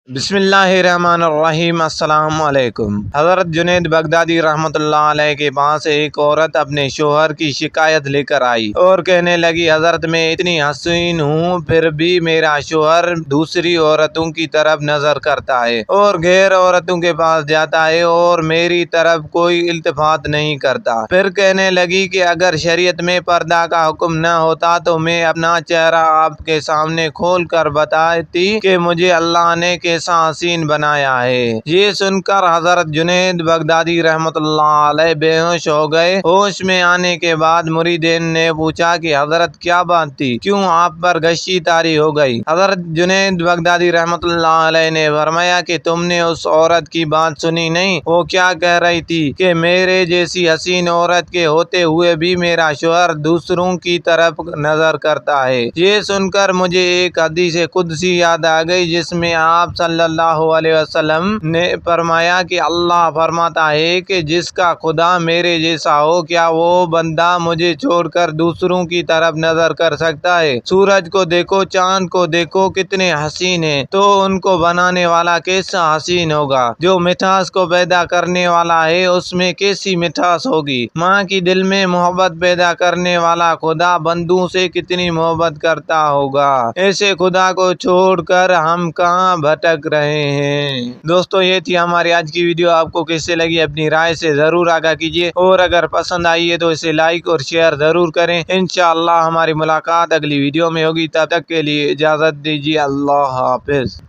बिस्मिल्लाहिर्रहमानिर्रहीम। अस्सलाम वालेकुम। हज़रत जुनैद बगदादी रहमत अल्लाह अलैह के पास एक औरत अपने शोहर की शिकायत लेकर आई और कहने लगी, हज़रत मैं इतनी हसीन हूँ फिर भी मेरा शोहर दूसरी औरतों की तरफ नज़र करता है और गैर औरतों के पास जाता है और मेरी तरफ कोई इल्तिफात नहीं करता। फिर कहने लगी कि अगर शरीयत में पर्दा का हुक्म न होता तो मैं अपना चेहरा आपके सामने खोल कर बताती कि मुझे अल्लाह ने कैसा हसीन बनाया है। ये सुनकर हज़रत जुनैद बगदादी रहमतुल्लाह अलैह बेहोश हो गए। होश में आने के बाद मुरीदीन ने पूछा कि हज़रत क्या बात थी, क्यों आप पर गश्ती तारी हो गई। हज़रत जुनैद बगदादी रहमतुल्लाह अलैह ने फरमाया कि तुमने उस औरत की बात सुनी नहीं, वो क्या कह रही थी कि मेरे जैसी हसीन औरत के होते हुए भी मेरा शोहर दूसरों की तरफ नजर करता है। ये सुनकर मुझे एक हदीस कुदसी याद आ गई जिसमें आप सल्लल्लाहु अलैहि वसल्लम ने फरमाया कि अल्लाह फरमाता है कि जिसका खुदा मेरे जैसा हो क्या वो बंदा मुझे छोड़कर दूसरों की तरफ नजर कर सकता है। सूरज को देखो, चांद को देखो, कितने हसीन है, तो उनको बनाने वाला कैसा हसीन होगा। जो मिठास को पैदा करने वाला है उसमें कैसी मिठास होगी। माँ की दिल में मोहब्बत पैदा करने वाला खुदा बंदों से कितनी मोहब्बत करता होगा। ऐसे खुदा को छोड़कर हम कहाँ भटक रहे हैं। दोस्तों, ये थी हमारी आज की वीडियो। आपको कैसे लगी अपनी राय से जरूर आगाह कीजिए और अगर पसंद आई है तो इसे लाइक और शेयर जरूर करें। इंशाअल्लाह हमारी मुलाकात अगली वीडियो में होगी। तब तक के लिए इजाजत दीजिए। अल्लाह हाफिज।